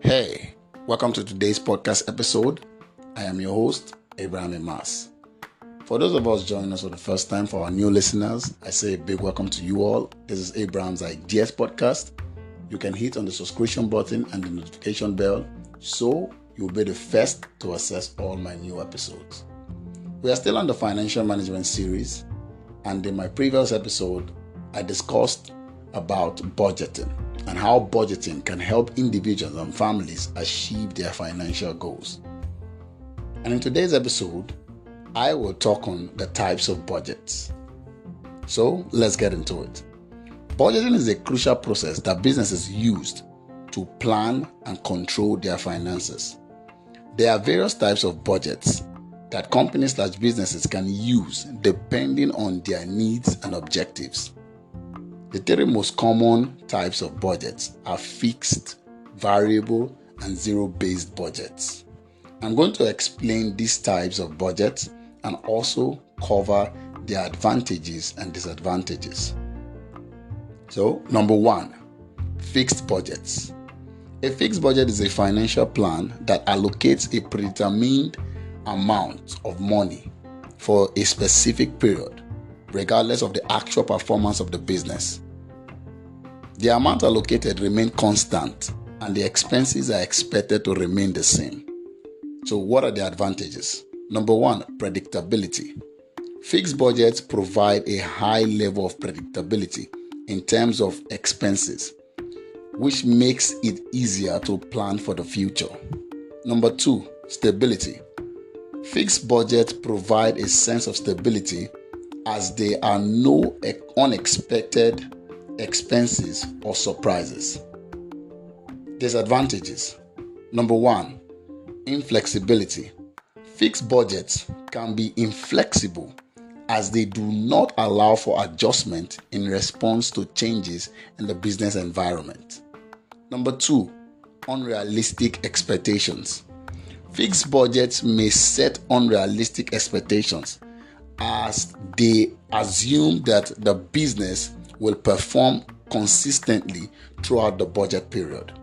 Hey, welcome to today's podcast episode. I am your host, Abraham Emas. For those of us joining us for the first time, for our new listeners, I say a big welcome to you all. This is Abraham's Ideas Podcast. You can hit on the subscription button and the notification bell so you'll be the first to access all my new episodes. We are still on the financial management series, and in my previous episode, I discussed about budgeting and how budgeting can help individuals and families achieve their financial goals. And in today's episode, I will talk on the types of budgets. So let's get into it. Budgeting is a crucial process that businesses use to plan and control their finances. There are various types of budgets that companies/businesses can use depending on their needs and objectives. The three most common types of budgets are fixed, variable, and zero-based budgets. I'm going to explain these types of budgets and also cover their advantages and disadvantages. So, number one, fixed budgets. A fixed budget is a financial plan that allocates a predetermined amount of money for a specific period, regardless of the actual performance of the business. The amount allocated remains constant and the expenses are expected to remain the same. So what are the advantages? Number one, predictability. Fixed budgets provide a high level of predictability in terms of expenses, which makes it easier to plan for the future. Number two, stability. Fixed budgets provide a sense of stability as there are no unexpected expenses or surprises. Disadvantages. Number one, inflexibility. Fixed budgets can be inflexible as they do not allow for adjustment in response to changes in the business environment. Number two, unrealistic expectations. Fixed budgets may set unrealistic expectations as they assume that the business will perform consistently throughout the budget period.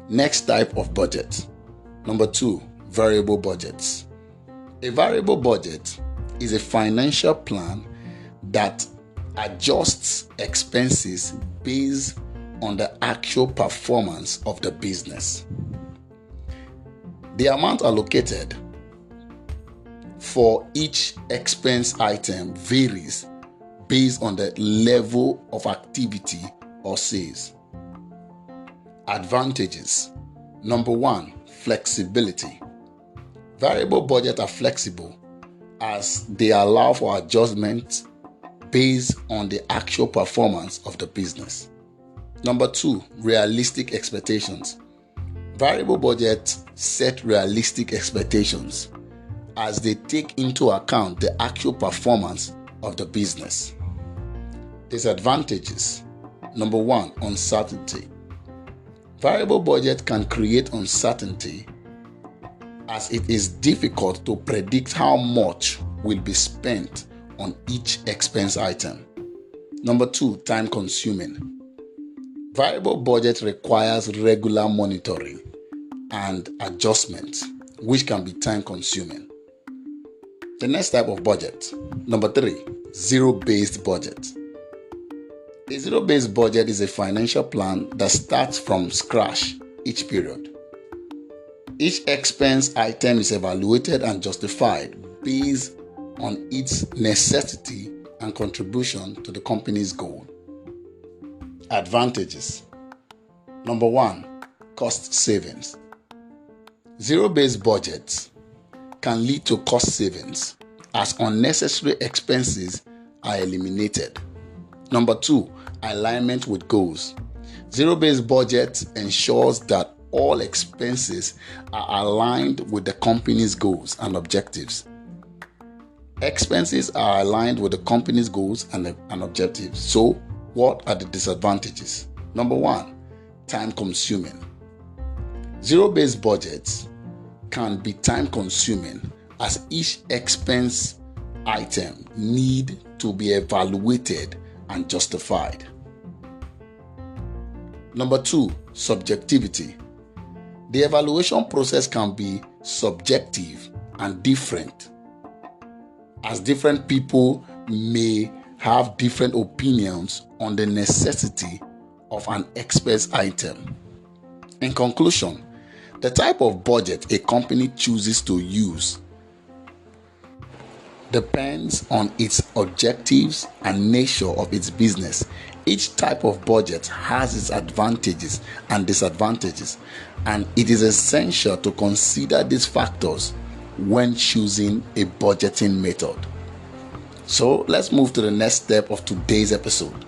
Next type of budget. Number two, variable budgets. A variable budget is a financial plan that adjusts expenses based on the actual performance of the business. The amount allocated for each expense item varies based on the level of activity or sales. Advantages. Number one, flexibility. Variable budgets are flexible as they allow for adjustments based on the actual performance of the business. Number two, realistic expectations. Variable budgets set realistic expectations as they take into account the actual performance of the business. Disadvantages. Number one, uncertainty. Variable budget can create uncertainty as it is difficult to predict how much will be spent on each expense item. Number two, time consuming. Variable budget requires regular monitoring and adjustment, which can be time consuming. The next type of budget. Number three, zero-based budget. A zero-based budget is a financial plan that starts from scratch each period. Each expense item is evaluated and justified based on its necessity and contribution to the company's goal. Advantages. Number one, cost savings. Zero-based budgets can lead to cost savings as unnecessary expenses are eliminated. Number two, alignment with goals. Zero-based budget ensures that all expenses are aligned with the company's goals and objectives. Expenses are aligned with the company's goals and objectives. So, what are the disadvantages? Number one, time consuming. Zero-based budgets can be time consuming as each expense item need to be evaluated and justified. Number two, subjectivity. The evaluation process can be subjective and different, as different people may have different opinions on the necessity of an expense item. In conclusion, the type of budget a company chooses to use depends on its objectives and nature of its business. Each type of budget has its advantages and disadvantages, and it is essential to consider these factors when choosing a budgeting method. So let's move to the next step of today's episode: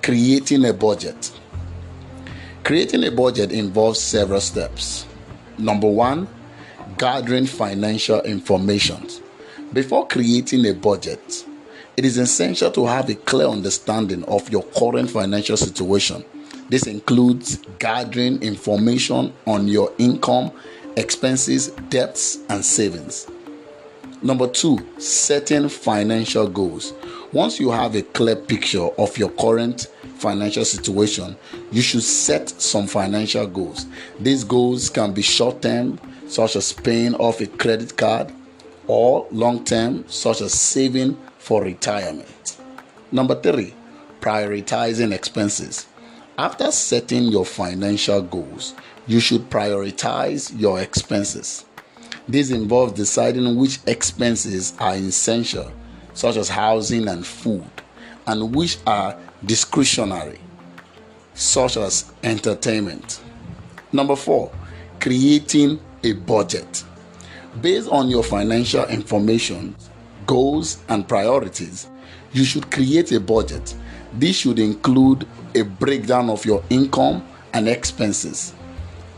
creating a budget. Creating a budget involves several steps. Number one, gathering financial information. Before creating a budget, it is essential to have a clear understanding of your current financial situation. This includes gathering information on your income, expenses, debts, and savings. Number two, setting financial goals. Once you have a clear picture of your current financial situation, you should set some financial goals. These goals can be short-term, such as paying off a credit card, or long-term, such as saving for retirement. Number three, prioritizing expenses. After setting your financial goals, you should prioritize your expenses. This involves deciding which expenses are essential, such as housing and food, and which are discretionary, such as entertainment. Number four, creating a budget. Based on your financial information, goals, and priorities, you should create a budget. This should include a breakdown of your income and expenses,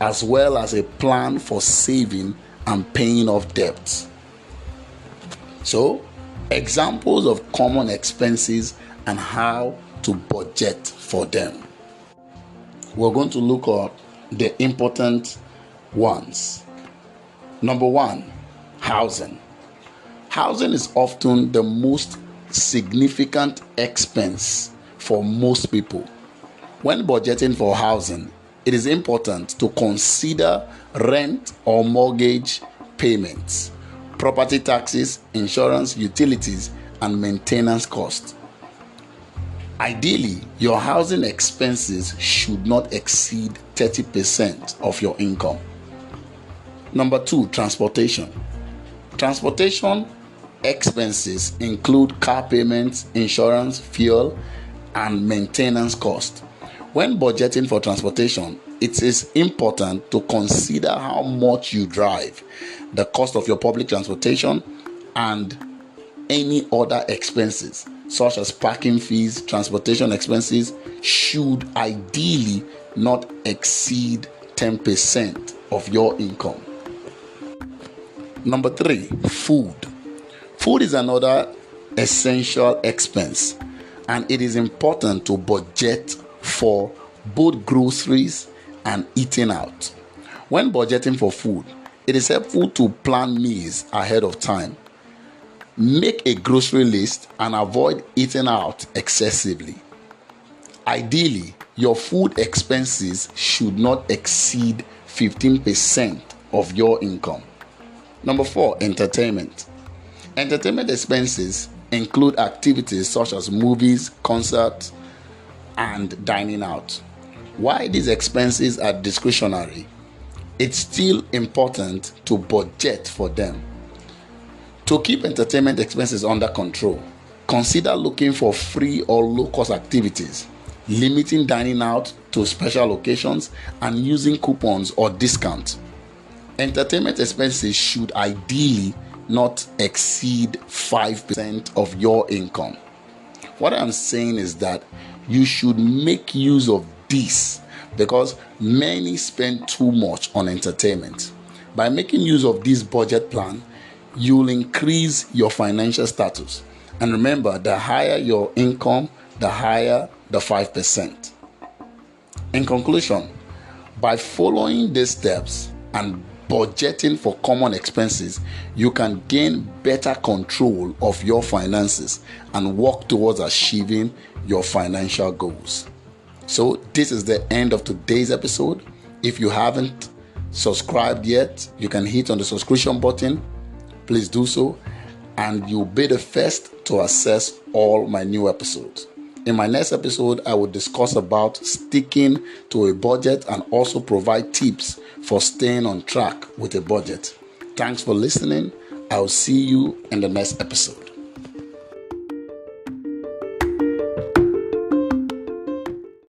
as well as a plan for saving and paying off debts. So, examples of common expenses and how to budget for them. We're going to look at the important ones. Number one, housing. Housing is often the most significant expense for most people. When budgeting for housing, it is important to consider rent or mortgage payments, property taxes, insurance, utilities, and maintenance costs. Ideally, your housing expenses should not exceed 30% of your income. Number two, transportation. Transportation expenses include car payments, insurance, fuel, and maintenance costs. When budgeting for transportation, it is important to consider how much you drive, the cost of your public transportation, and any other expenses, such as parking fees. Transportation expenses should ideally not exceed 10% of your income. Number three, food. Food is another essential expense, and it is important to budget for both groceries and eating out. When budgeting for food, it is helpful to plan meals ahead of time. Make a grocery list and avoid eating out excessively. Ideally, your food expenses should not exceed 15% of your income. Number four, entertainment. Entertainment expenses include activities such as movies, concerts, and dining out. While these expenses are discretionary, it's still important to budget for them. To keep entertainment expenses under control, consider looking for free or low-cost activities, limiting dining out to special occasions, and using coupons or discounts. Entertainment expenses should ideally not exceed 5% of your income. What I'm saying is that you should make use of this, because many spend too much on entertainment. By making use of this budget plan, you'll increase your financial status. And remember, the higher your income, the higher the 5%. In conclusion, by following these steps and budgeting for common expenses, you can gain better control of your finances and work towards achieving your financial goals. So this is the end of today's episode. If you haven't subscribed yet, you can hit on the subscription button. Please do so, and you'll be the first to access all my new episodes. In my next episode, I will discuss about sticking to a budget and also provide tips for staying on track with a budget. Thanks for listening. I'll see you in the next episode.